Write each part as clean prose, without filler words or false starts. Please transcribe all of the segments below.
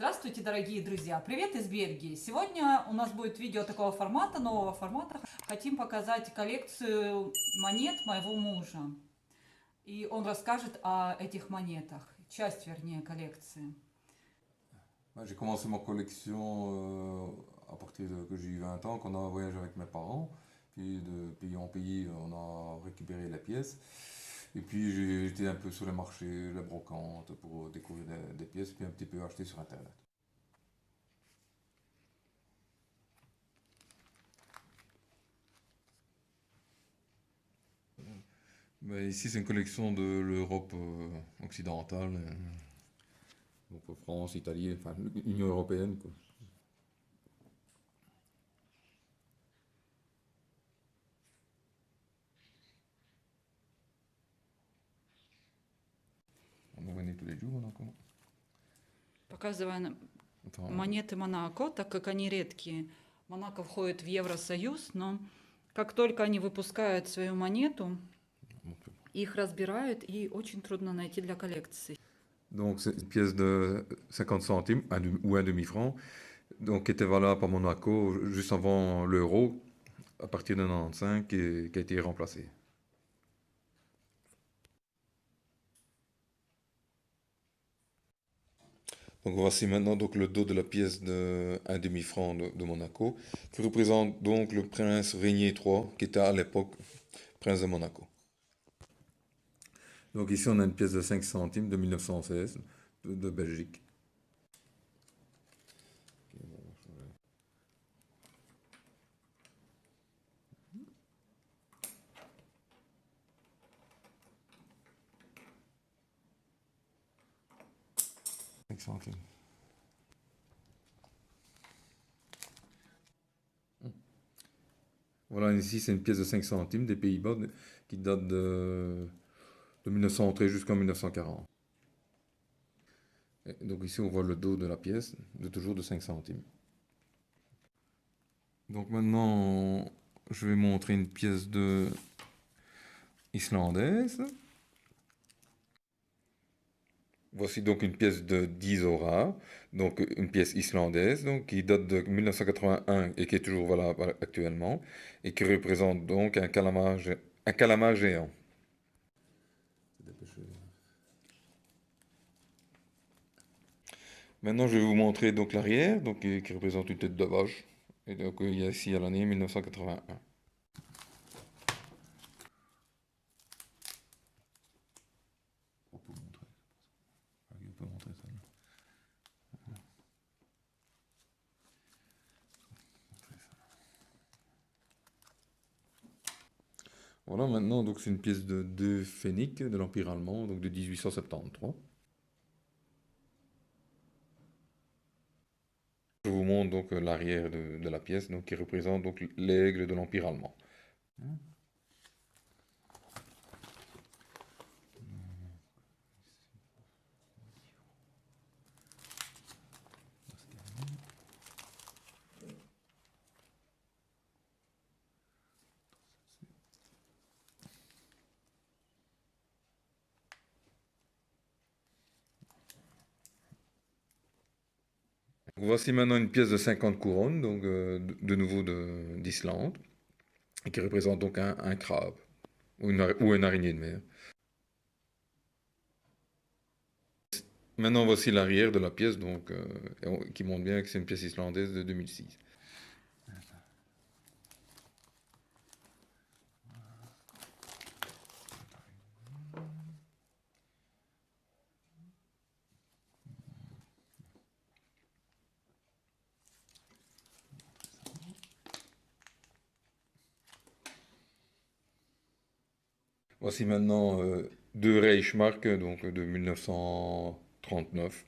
Здравствуйте, дорогие друзья! Привет из Бельгии! Сегодня у нас будет видео такого формата, нового формата. Хотим показать коллекцию монет моего мужа. И он расскажет о этих монетах. Часть, вернее, коллекции. J'ai commencé ma collection à partir de que j'ai eu 20 ans, qu'on a voyagé avec mes parents. Puis de pays en pays, on a récupéré les pièces. Et puis j'ai été un peu sur les marchés, les brocantes pour découvrir des pièces, puis un petit peu acheter sur Internet. Ben, ici, c'est une collection de l'Europe occidentale, donc France, Italie, enfin l'Union européenne, quoi. On en venait tous les jours, donc. Показываем Enfin, монеты Монако, так как они редкие. Монако входит в Евросоюз, но как только они выпускают свою монету, их разбирают и очень трудно найти для коллекции. donc c'est une pièce de 50 centimes ou un demi-franc, donc qui était valable à Monaco juste avant l'euro, à partir de 95, qui a été remplacé. Donc voici maintenant donc le dos de la pièce de un demi-franc de Monaco, qui représente donc le prince Régnier III, qui était à l'époque prince de Monaco. Donc ici on a une pièce de 5 centimes de 1916 de Belgique. Centimes. Voilà, ici c'est une pièce de 5 centimes des Pays-Bas qui date de 1913 jusqu'en 1940. Et donc ici on voit le dos de la pièce, de toujours de 5 centimes. Donc maintenant je vais montrer une pièce de islandaise. Voici donc une pièce de 10 auras, donc une pièce islandaise, donc qui date de 1981 et qui est toujours valable actuellement, et qui représente donc un calamar géant. Maintenant, je vais vous montrer donc l'arrière, donc qui représente une tête de vache. Et donc il y a ici à l'année 1981. On peut montrer. On peut montrer ça. Voilà, maintenant, donc c'est une pièce de 2 phénix de l'Empire allemand, donc de 1873. Je vous montre donc l'arrière de la pièce, donc qui représente donc l'aigle de l'Empire allemand. Voici maintenant une pièce de 50 couronnes, donc de nouveau d'Islande, et qui représente donc un crabe ou une araignée de mer. Maintenant, voici l'arrière de la pièce, donc, qui montre bien que c'est une pièce islandaise de 2006. Voici maintenant deux Reichsmark, donc de 1939.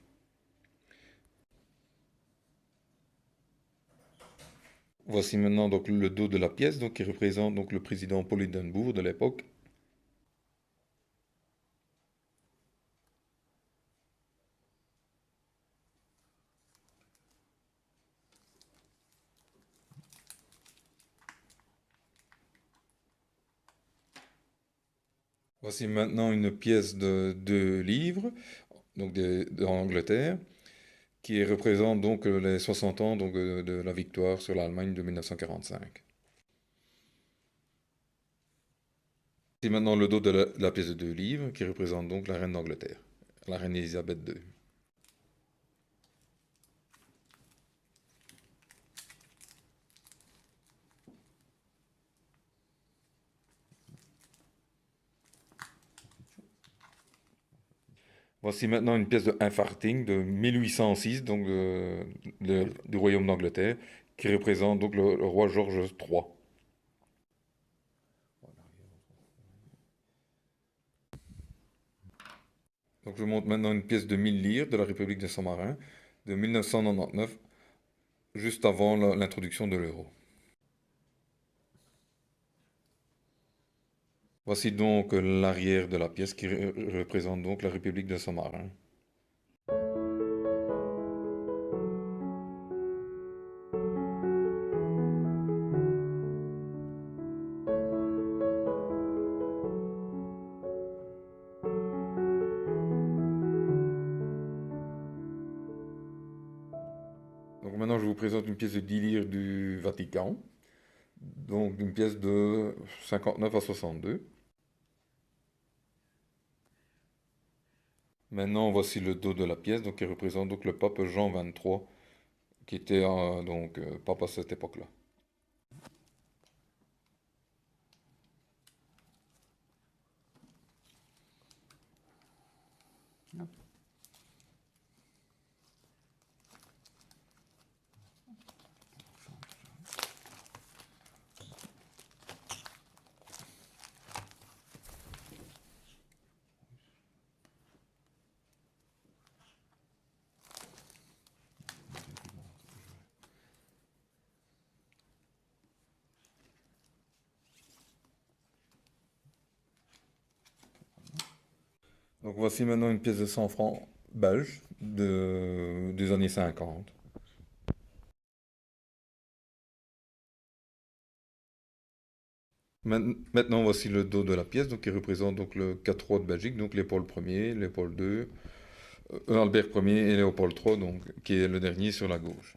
Voici maintenant donc le dos de la pièce, donc qui représente donc le président Paul Hindenburg de l'époque. Voici maintenant une pièce de 2 livres, donc d'Angleterre, qui représente donc les 60 ans donc, de la victoire sur l'Allemagne de 1945. C'est maintenant le dos de la pièce de 2 livres qui représente donc la reine d'Angleterre, la reine Elisabeth II. Voici maintenant une pièce de Infarting de 1806, donc du royaume d'Angleterre, qui représente donc le roi George III. Donc je montre maintenant une pièce de 1000 lire de la République de Saint-Marin de 1999, juste avant l'introduction de l'euro. Voici donc l'arrière de la pièce qui représente donc la République de Saint-Marin. Donc maintenant je vous présente une pièce de 10 lire du Vatican, donc une pièce de 59 à 62. Maintenant voici le dos de la pièce, donc qui représente donc le pape Jean XXIII, qui était donc pape à cette époque-là. Donc voici maintenant une pièce de 100 francs belge des années 50. Maintenant voici le dos de la pièce, donc qui représente donc le 4 rois de Belgique, donc Léopold Ier, Léopold II, Albert Ier et Léopold III, donc, qui est le dernier sur la gauche.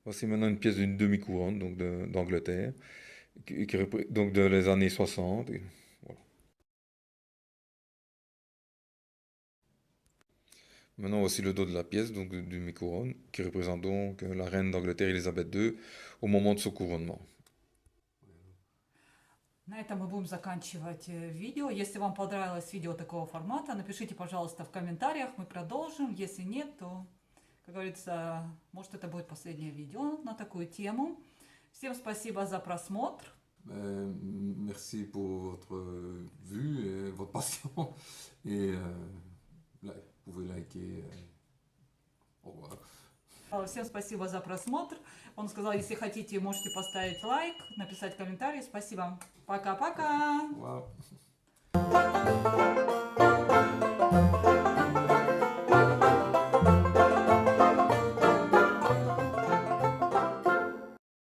Voici maintenant une pièce d'une demi-couronne donc d'Angleterre, donc de les années 60. Voilà. Maintenant voici le dos de la pièce, donc d'une demi-couronne, qui représente donc la reine d'Angleterre Elisabeth II au moment de son couronnement. На этом мы будем заканчивать видео. Если вам понравилось видео такого формата, напишите, пожалуйста, в комментариях, мы продолжим. Если нет, то, как говорится, может это будет последнее видео на такую тему. Всем спасибо за просмотр. Merci pour votre vue et votre patience. Et vous pouvez liker. Au revoir. Всем спасибо за просмотр. Он сказал, если хотите, можете поставить лайк, написать комментарий. Спасибо. Пока-пока. Wow.